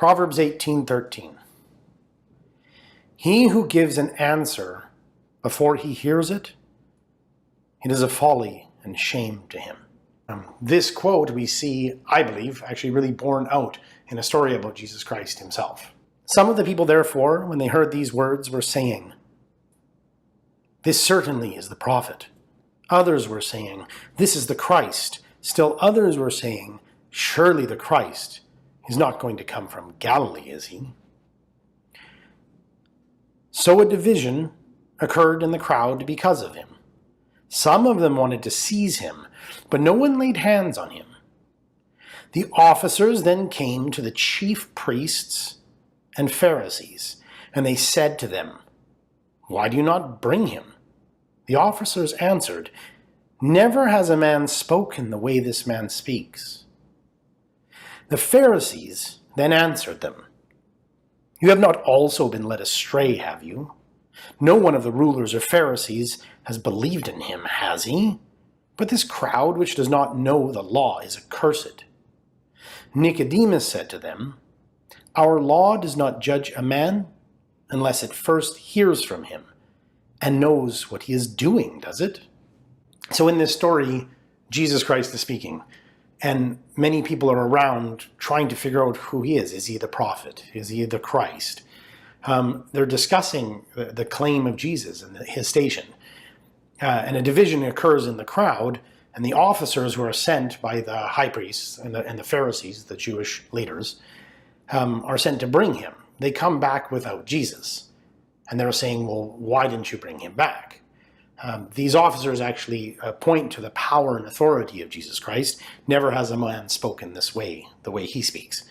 Proverbs 18:13. He who gives an answer before he hears it, it is a folly and shame to him. This quote we see, I believe, actually really borne out in a story about Jesus Christ himself. Some of the people, therefore, when they heard these words, were saying, "This certainly is the prophet." Others were saying, "This is the Christ." Still others were saying, "Surely the Christ is not going to come from Galilee, is he?" So a division occurred in the crowd because of him. Some of them wanted to seize him, but no one laid hands on him. The officers then came to the chief priests and Pharisees, and they said to them, "Why do you not bring him?" The officers answered, "Never has a man spoken the way this man speaks." The Pharisees then answered them, "You have not also been led astray, have you? No one of the rulers or Pharisees has believed in him, has he? But this crowd which does not know the law is accursed." Nicodemus said to them, "Our law does not judge a man unless it first hears from him and knows what he is doing, does it?" So in this story, Jesus Christ is speaking, and many people are around trying to figure out who he is. Is he the prophet? Is he the Christ? They're discussing the claim of Jesus and his station. And a division occurs in the crowd, and the officers who are sent by the high priests and the Pharisees, the Jewish leaders, are sent to bring him. They come back without Jesus. And they're saying, "Well, why didn't you bring him back?" These officers actually point to the power and authority of Jesus Christ. Never has a man spoken this way, the way he speaks.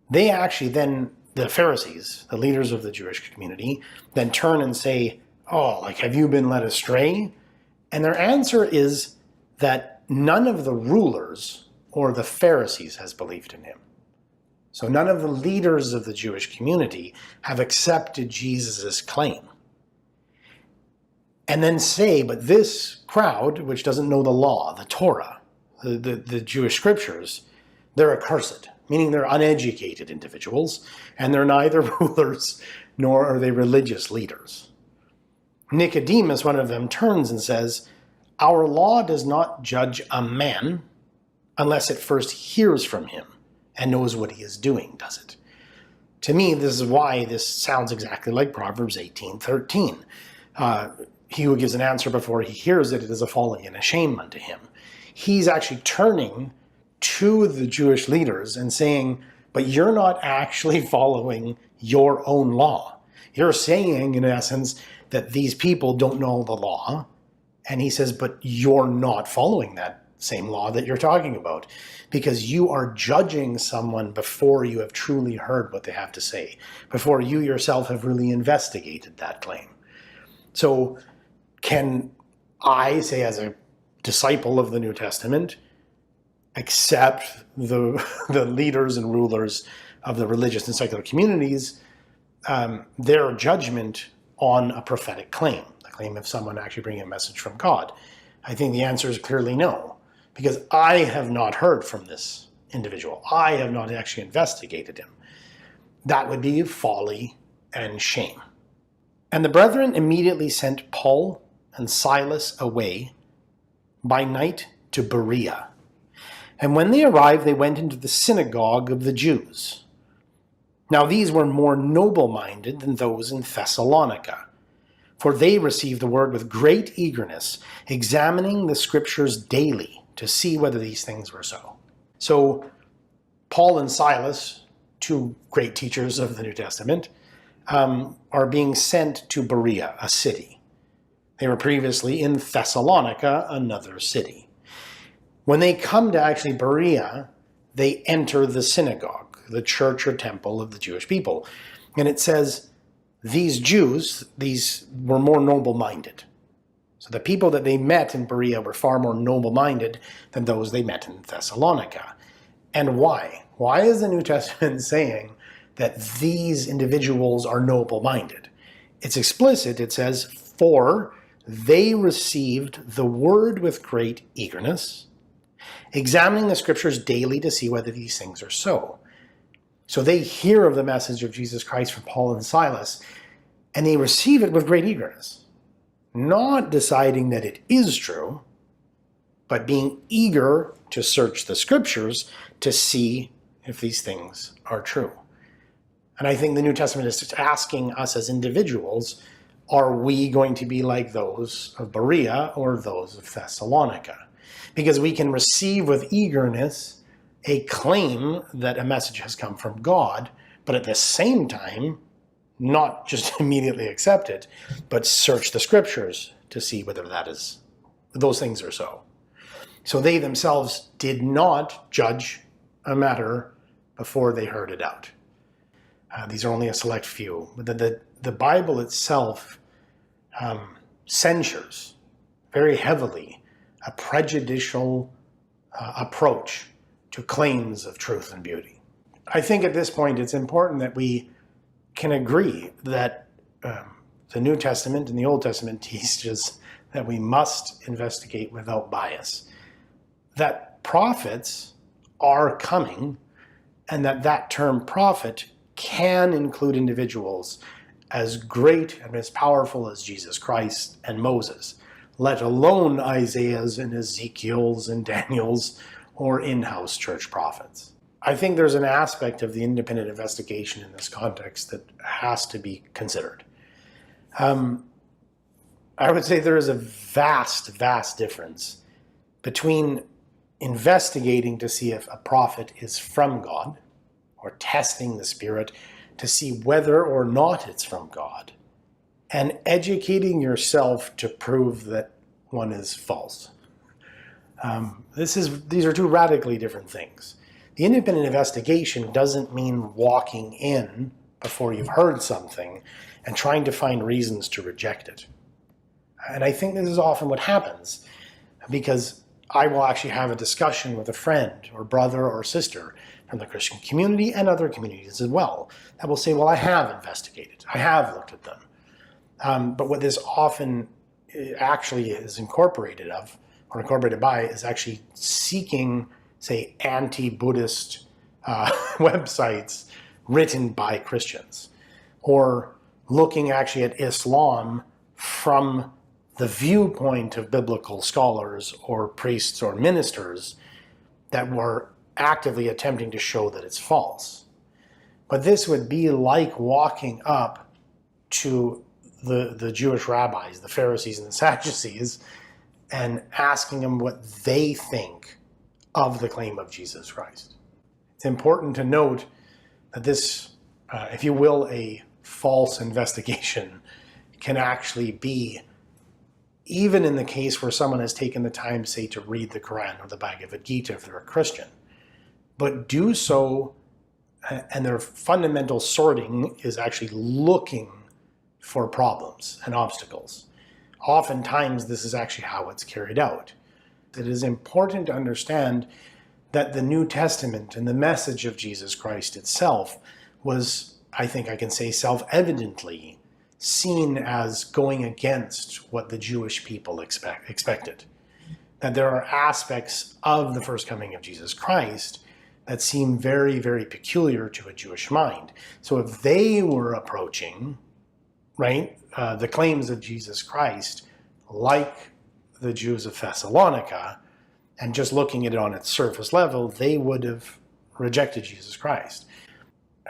They actually then, the Pharisees, the leaders of the Jewish community, then turn and say, "Oh, have you been led astray?" And their answer is that none of the rulers or the Pharisees has believed in him. So none of the leaders of the Jewish community have accepted Jesus' claim. And then say, but this crowd, which doesn't know the law, the Torah, the Jewish scriptures, they're accursed, meaning they're uneducated individuals, and they're neither rulers nor are they religious leaders. Nicodemus, one of them, turns and says, "Our law does not judge a man unless it first hears from him and knows what he is doing, does it?" To me, this is why this sounds exactly like Proverbs 18:13. He who gives an answer before he hears it, it is a folly and a shame unto him. He's actually turning to the Jewish leaders and saying, but you're not actually following your own law. You're saying, in essence, that these people don't know the law. And he says, but you're not following that same law that you're talking about, because you are judging someone before you have truly heard what they have to say, before you yourself have really investigated that claim. So can I say, as a disciple of the New Testament, accept the leaders and rulers of the religious and secular communities, their judgment on a prophetic claim, the claim of someone actually bringing a message from God? I think the answer is clearly no, because I have not heard from this individual. I have not actually investigated him. That would be folly and shame. And the brethren immediately sent Paul and Silas away by night to Berea. And when they arrived, they went into the synagogue of the Jews. Now these were more noble-minded than those in Thessalonica, for they received the word with great eagerness, examining the scriptures daily to see whether these things were so. So Paul and Silas, two great teachers of the New Testament, are being sent to Berea, a city. They were previously in Thessalonica, another city. When they come to actually Berea, they enter the synagogue, the church or temple of the Jewish people. And it says these Jews, these were more noble-minded. So the people that they met in Berea were far more noble-minded than those they met in Thessalonica. And why? Why is the New Testament saying that these individuals are noble-minded? It's explicit. It says, "For they received the word with great eagerness, examining the scriptures daily to see whether these things are so." So they hear of the message of Jesus Christ from Paul and Silas, and they receive it with great eagerness, not deciding that it is true, but being eager to search the scriptures to see if these things are true. And I think the New Testament is just asking us as individuals, are we going to be like those of Berea or those of Thessalonica? Because we can receive with eagerness a claim that a message has come from God, but at the same time, not just immediately accept it, but search the scriptures to see whether those things are so. So they themselves did not judge a matter before they heard it out. These are only a select few. The Bible itself censures very heavily a prejudicial approach to claims of truth and beauty. I think at this point it's important that we can agree that the New Testament and the Old Testament teaches that we must investigate without bias, that prophets are coming, and that term prophet can include individuals as great and as powerful as Jesus Christ and Moses, let alone Isaiah's and Ezekiel's and Daniel's or in-house church prophets. I think there's an aspect of the independent investigation in this context that has to be considered. I would say there is a vast, vast difference between investigating to see if a prophet is from God, or testing the Spirit to see whether or not it's from God, and educating yourself to prove that one is false. These are two radically different things. The independent investigation doesn't mean walking in before you've heard something and trying to find reasons to reject it. And I think this is often what happens, because I will actually have a discussion with a friend or brother or sister from the Christian community and other communities as well that will say, well, I have investigated, I have looked at them. But what this often actually is incorporated by is actually seeking, say, anti-Buddhist websites written by Christians, or looking actually at Islam from the viewpoint of biblical scholars or priests or ministers that were actively attempting to show that it's false. But this would be like walking up to the Jewish rabbis, the Pharisees and the Sadducees, and asking them what they think of the claim of Jesus Christ. It's important to note that this, if you will, a false investigation can actually be, even in the case where someone has taken the time, say, to read the Quran or the Bhagavad Gita if they're a Christian, but do so, and their fundamental sorting is actually looking for problems and obstacles. Oftentimes, this is actually how it's carried out. It is important to understand that the New Testament and the message of Jesus Christ itself was, I think I can say, self-evidently seen as going against what the Jewish people expected. That there are aspects of the first coming of Jesus Christ that seem very, very peculiar to a Jewish mind. So if they were approaching, the claims of Jesus Christ like the Jews of Thessalonica, and just looking at it on its surface level, they would have rejected Jesus Christ.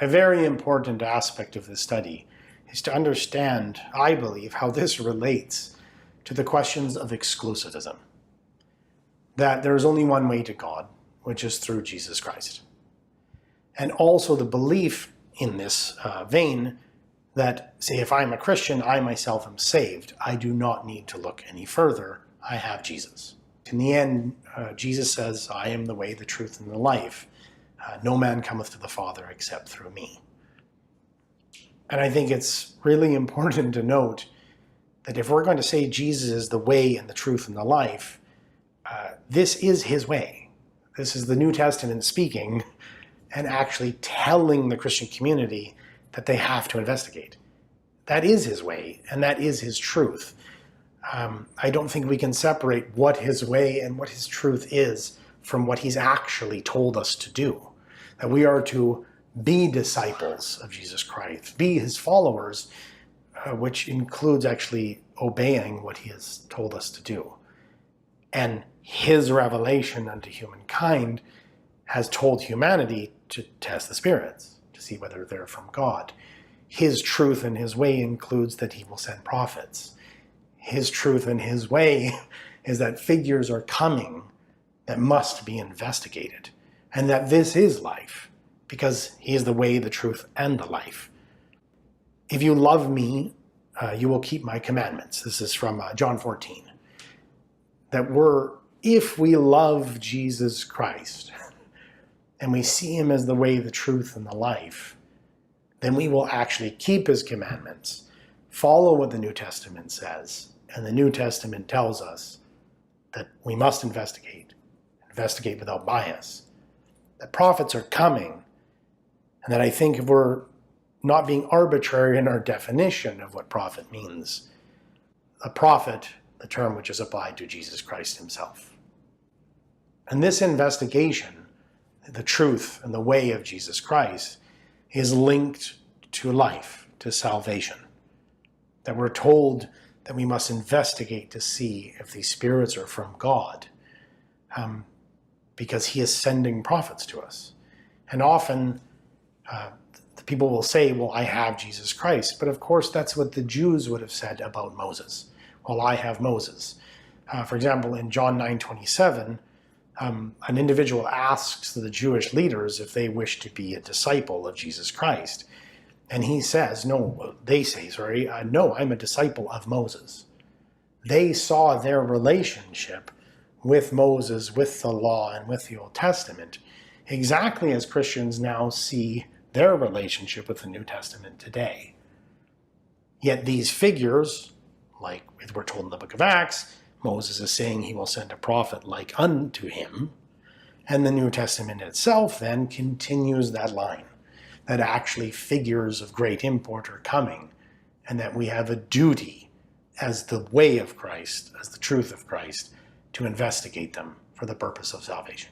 A very important aspect of this study is to understand, I believe, how this relates to the questions of exclusivism. That there is only one way to God, which is through Jesus Christ. And also the belief in this vein that, say, if I'm a Christian, I myself am saved. I do not need to look any further. I have Jesus. In the end, Jesus says, I am the way, the truth, and the life. No man cometh to the Father except through me. And I think it's really important to note that if we're going to say Jesus is the way and the truth and the life, this is his way. This is the New Testament speaking and actually telling the Christian community that they have to investigate. That is his way, and that is his truth. I don't think we can separate what his way and what his truth is from what he's actually told us to do. That we are to be disciples of Jesus Christ, be his followers, which includes actually obeying what he has told us to do. And his revelation unto humankind has told humanity to test the spirits, to see whether they're from God. His truth and his way includes that he will send prophets. His truth and his way is that figures are coming that must be investigated, and that this is life, because he is the way, the truth, and the life. If you love me, you will keep my commandments. This is from John 14. If we love Jesus Christ, and we see him as the way, the truth, and the life, then we will actually keep his commandments, follow what the New Testament says. And the New Testament tells us that we must investigate without bias, that prophets are coming, and that I think if we're not being arbitrary in our definition of what prophet means, a prophet, the term which is applied to Jesus Christ himself. And this investigation, the truth and the way of Jesus Christ, is linked to life, to salvation. That we're told that we must investigate to see if these spirits are from God, because he is sending prophets to us. And often the people will say, well, I have Jesus Christ. But of course, that's what the Jews would have said about Moses. Well, I have Moses. For example, in John 9:27, an individual asks the Jewish leaders if they wish to be a disciple of Jesus Christ. And he says, no, I'm a disciple of Moses. They saw their relationship with Moses, with the law, and with the Old Testament, exactly as Christians now see their relationship with the New Testament today. Yet these figures, like we're told in the book of Acts, Moses is saying he will send a prophet like unto him, and the New Testament itself then continues that line, that actually figures of great import are coming, and that we have a duty as the way of Christ, as the truth of Christ, to investigate them for the purpose of salvation.